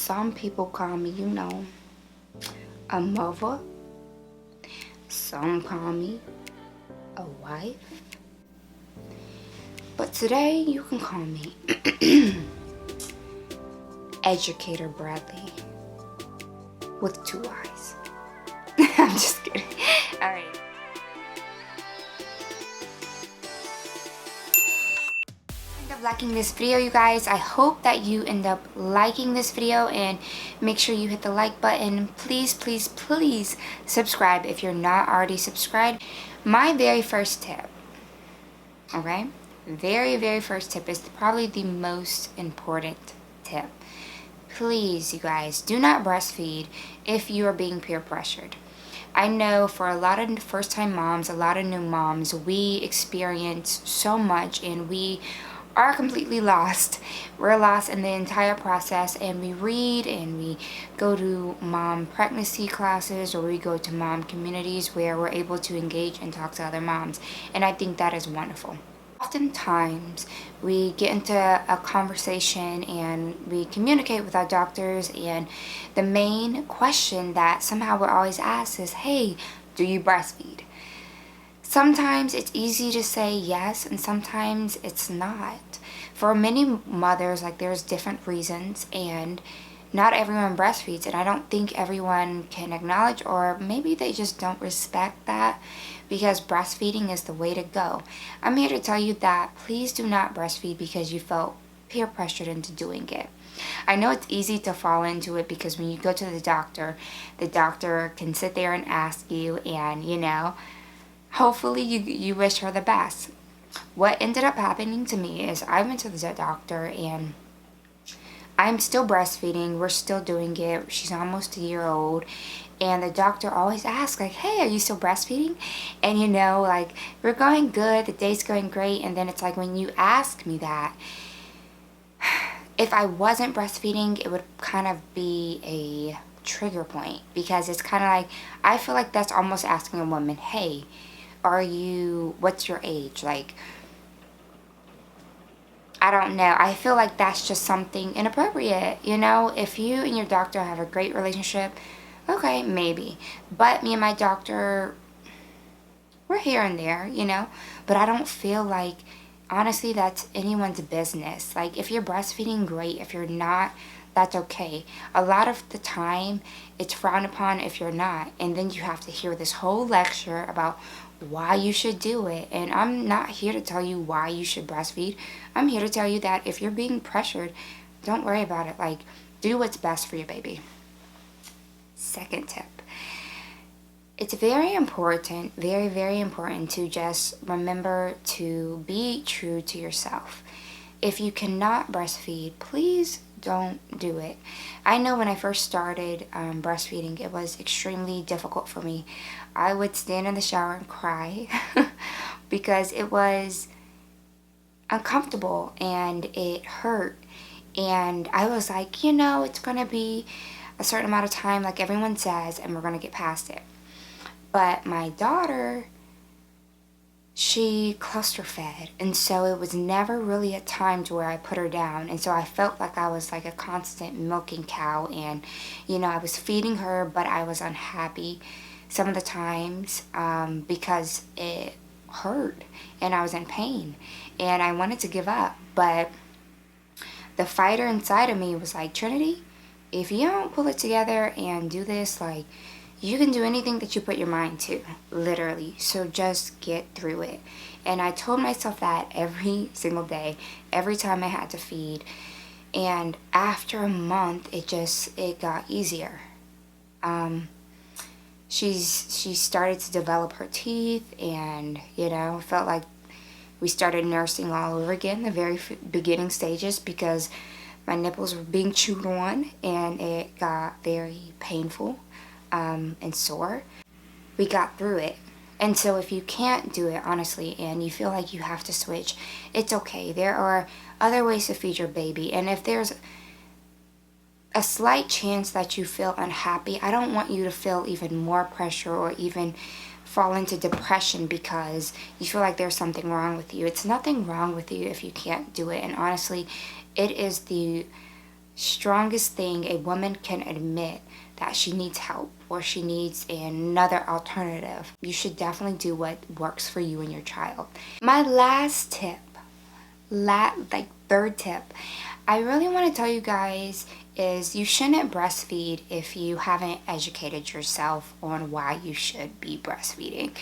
Some people call me, a mother. Some call me a wife. But today you can call me Educator Bradley with 2 eyes. I'm just kidding. All right. End up liking this video, you guys. I hope that you end up liking this video, and make sure you hit the like button. Please, please, please subscribe if you're not already subscribed. My very first tip, okay? Very first tip is probably the most important tip. Please, you guys, do not breastfeed if you are being peer pressured. I know for a lot of first-time moms, a lot of new moms, we experience so much and we are completely lost. We're lost in the entire process, and we read and we go to mom pregnancy classes, or we go to mom communities where we're able to engage and talk to other moms, and I think that is wonderful. Oftentimes we get into a conversation and we communicate with our doctors, and the main question that somehow we're always asked is, hey, do you breastfeed? Sometimes it's easy to say yes, and sometimes it's not. For many mothers, like, there's different reasons, and not everyone breastfeeds, and I don't think everyone can acknowledge, or maybe they just don't respect that, because breastfeeding is the way to go. I'm here to tell you that please do not breastfeed because you felt peer pressured into doing it. I know it's easy to fall into it because when you go to the doctor can sit there and ask you, and hopefully you wish her the best. What ended up happening to me is I went to the doctor, and I'm still breastfeeding. We're still doing it. She's almost a year old. And the doctor always asks, like, hey, are you still breastfeeding? And like, we're going good, the day's going great. And then it's like, when you ask me that, if I wasn't breastfeeding, it would kind of be a trigger point, because it's kind of like, I feel like that's almost asking a woman, hey, what's your age? Like, I don't know. I feel like that's just something inappropriate. If you and your doctor have a great relationship, okay, maybe. But me and my doctor, we're here and there, But I don't feel like, honestly, that's anyone's business. Like, if you're breastfeeding, great. If you're not, that's okay. A lot of the time, it's frowned upon if you're not. And then you have to hear this whole lecture about why you should do it. And I'm not here to tell you why you should breastfeed. I'm here to tell you that if you're being pressured, don't worry about it. Like, do what's best for your baby. Second tip. It's very important, very important to just remember to be true to yourself. If you cannot breastfeed, please don't do it. I know when I first started breastfeeding, it was extremely difficult for me. I would stand in the shower and cry because it was uncomfortable and it hurt. And I was like, it's going to be a certain amount of time, like everyone says, and we're going to get past it. But my daughter, she cluster fed, and so it was never really a time to where I put her down. And so I felt like I was like a constant milking cow, and I was feeding her, but I was unhappy some of the times because it hurt and I was in pain and I wanted to give up. But the fighter inside of me was like, Trinity, if you don't pull it together and do this, like, you can do anything that you put your mind to, literally. So just get through it. And I told myself that every single day, every time I had to feed. And after a month, it got easier. She started to develop her teeth, and felt like we started nursing all over again, the very beginning stages, because my nipples were being chewed on and it got very painful and sore. We got through it. And so if you can't do it, honestly, and you feel like you have to switch, it's okay. There are other ways to feed your baby. And if there's a slight chance that you feel unhappy, I don't want you to feel even more pressure or even fall into depression because you feel like there's something wrong with you. It's nothing wrong with you if you can't do it. And honestly, it is the strongest thing a woman can admit that she needs help or she needs another alternative, you should definitely do what works for you and your child. My last tip, third tip, I really want to tell you guys is you shouldn't breastfeed if you haven't educated yourself on why you should be breastfeeding.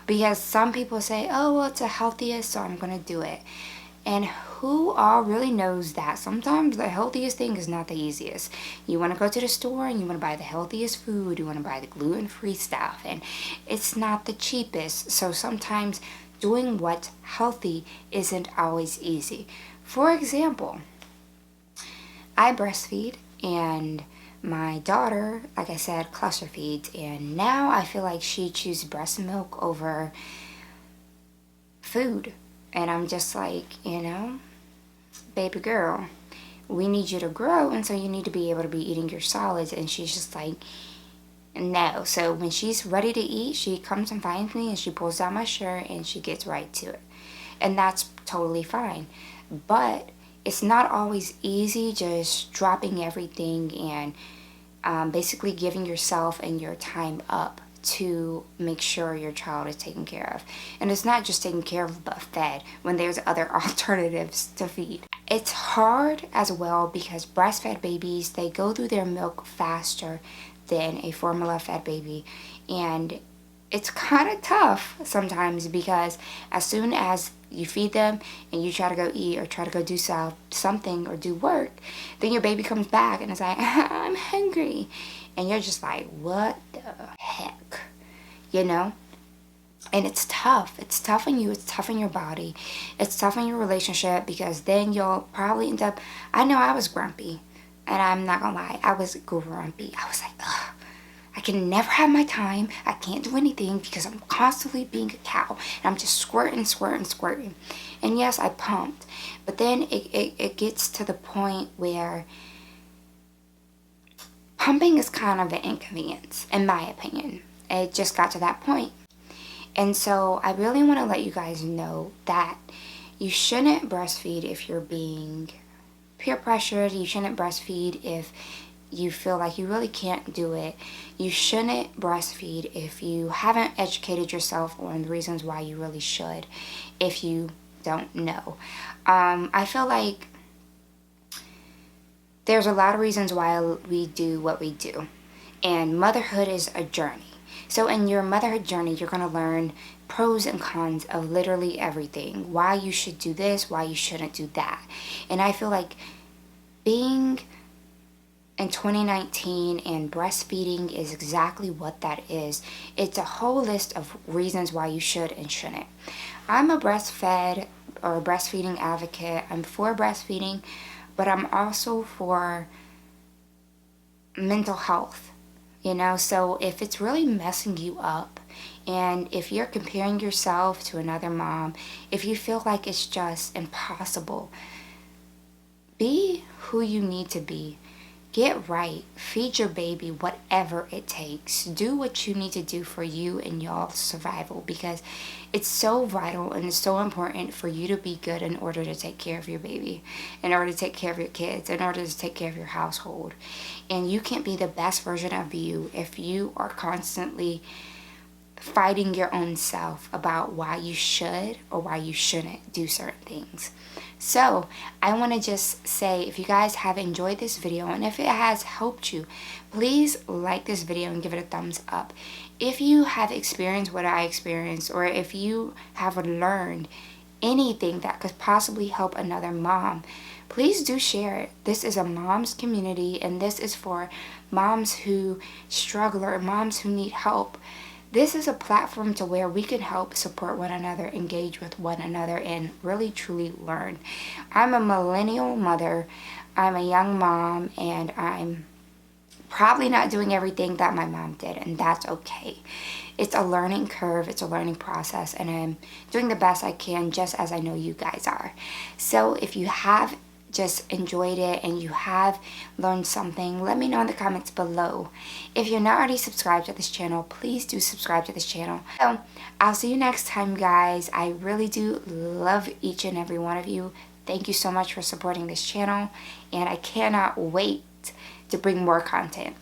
Because some people say, oh, well, it's the healthiest, so I'm going to do it. And who all really knows that sometimes the healthiest thing is not the easiest. You want to go to the store and you want to buy the healthiest food, you want to buy the gluten-free stuff, and it's not the cheapest. So sometimes doing what's healthy isn't always easy. For example, I breastfeed and my daughter, like I said, cluster feeds, and now I feel like she chooses breast milk over food. And I'm just like, baby girl, we need you to grow, and so you need to be able to be eating your solids. And she's just like, no. So when she's ready to eat, she comes and finds me and she pulls down my shirt and she gets right to it. And that's totally fine. But it's not always easy just dropping everything and basically giving yourself and your time up to make sure your child is taken care of. And it's not just taken care of but fed when there's other alternatives to feed. It's hard as well because breastfed babies, they go through their milk faster than a formula fed baby, and it's kind of tough sometimes because as soon as you feed them and you try to go eat or try to go do something or do work, then your baby comes back and it's like, I'm hungry. And you're just like, what the heck? And it's tough. It's tough on you. It's tough on your body. It's tough on your relationship because then you'll probably end up, I know I was grumpy. And I'm not gonna lie, I was grumpy. I was like, ugh, I can never have my time. I can't do anything because I'm constantly being a cow. And I'm just squirting. And yes, I pumped. But then it gets to the point where pumping is kind of an inconvenience, in my opinion. It just got to that point. And so I really want to let you guys know that you shouldn't breastfeed if you're being peer pressured. You shouldn't breastfeed if you feel like you really can't do it. You shouldn't breastfeed if you haven't educated yourself on the reasons why you really should, if you don't know. I feel like there's a lot of reasons why we do what we do, and motherhood is a journey. So in your motherhood journey, you're going to learn pros and cons of literally everything, why you should do this, why you shouldn't do that. And I feel like being in 2019 and breastfeeding is exactly what that is. It's a whole list of reasons why you should and shouldn't. I'm a breastfed or breastfeeding advocate. I'm for breastfeeding, but I'm also for mental health, so if it's really messing you up and if you're comparing yourself to another mom, if you feel like it's just impossible, be who you need to be. Get right. Feed your baby whatever it takes. Do what you need to do for you and y'all's survival, because it's so vital and it's so important for you to be good in order to take care of your baby, in order to take care of your kids, in order to take care of your household. And you can't be the best version of you if you are constantly fighting your own self about why you should or why you shouldn't do certain things. So I want to just say, if you guys have enjoyed this video and if it has helped you, please like this video and give it a thumbs up. If you have experienced what I experienced, or if you have learned anything that could possibly help another mom, please do share it. This is a mom's community, and this is for moms who struggle or moms who need help. This is a platform to where we can help support one another, engage with one another, and really truly learn. I'm a millennial mother. I'm a young mom, and I'm probably not doing everything that my mom did, and that's okay. It's a learning curve. It's a learning process, and I'm doing the best I can, just as I know you guys are. So if you have just enjoyed it and you have learned something, let me know in the comments below. If you're not already subscribed to this channel, please do subscribe to this channel. So I'll see you next time, guys. I really do love each and every one of you. thank you so much for supporting this channel, and I cannot wait to bring more content.